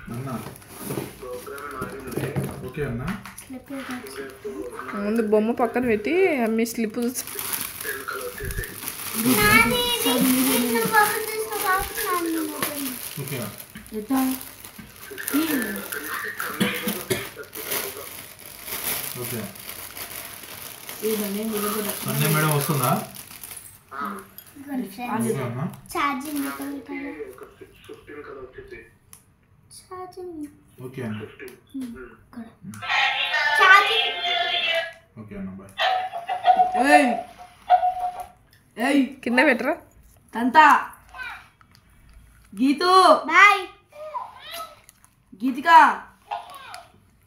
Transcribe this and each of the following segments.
అన్నా ఓకే అన్నా ముందు బొమ్మ పక్కన పెట్టి మీ slip okay okay Sunday madam వస్తుందా ఓకే అన్న ఓకే అన్న బాయ్ కింద పెట్టరా తంతా గీతు బాయ్ గీతిక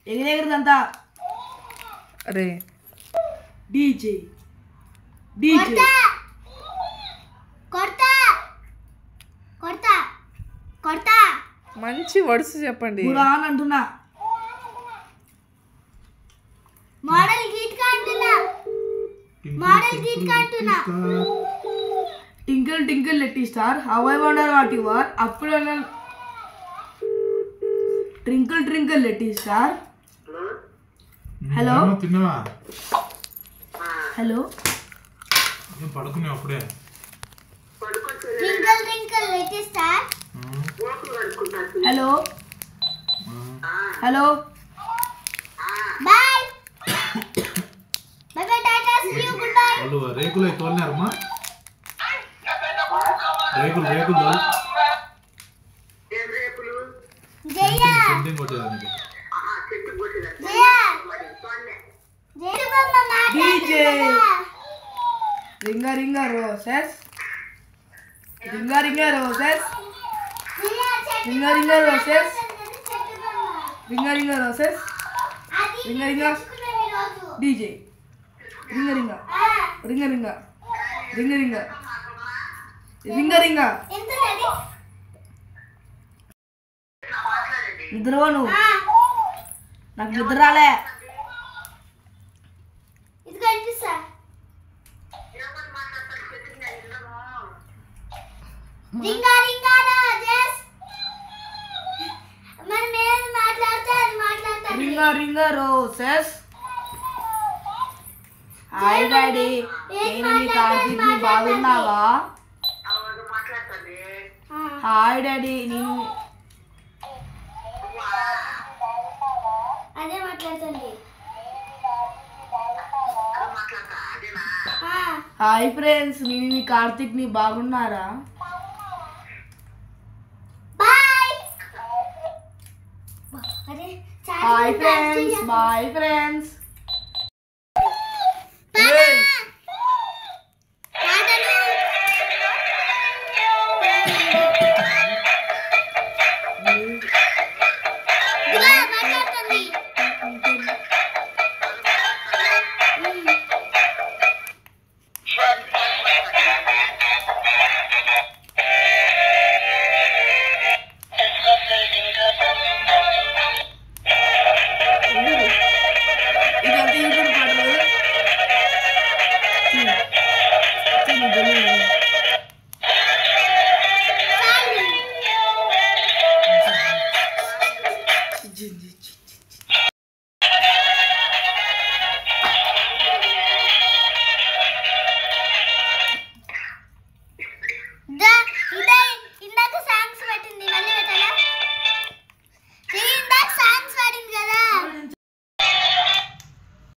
ఎగిరెగిరిదంతా అరే డీజే డీజే కొడతా కొడతా కొడతా మంచి వర్డ్స్ చెప్పండి పురాన్ అంటున్నా మోడల్ గీత్ అంటున్నా మోడల్ గీత్ అంటున్నా twinkle twinkle little star how I wonder what you are అప్పుడు twinkle twinkle little star hello తిన్నావా హలో ఏం పడుకున్నావు అప్పుడే twinkle twinkle little star hello hello bye bye bye tata see you goodbye వాళ్ళు రేకులు తోలినారమ్మా రేకులు జయ సెంటింగ్ కొట్టేదానికి జయ జయ బొమ్మ డీజే మాట్లాడుతున్నా ring a ring a roses ring a ring a roses ring a ring a roses ring a ring a roses ring a ring a DJ ring a ring a ring a ring a ring a ring a ring a ring a నిద్రవో నువ్వు నాకు నిద్ర రాలే ఇది కనిపిస్తా రింగా రింగా రాజేష్ మరి నేను మాట్లాడితే అది మాట్లాడతాను రింగా రింగా రోసెస్ హాయ్ డాడీ నేను నీ కార్తీక్ బాగున్నావా హాయ్ డాడీ నేను అదే మాట్లాడుతుంది హాయ్ ఫ్రెండ్స్ నేను నీ కార్తీక్ ని బాగున్నారా బాయ్ అరే hi friends bye friends bye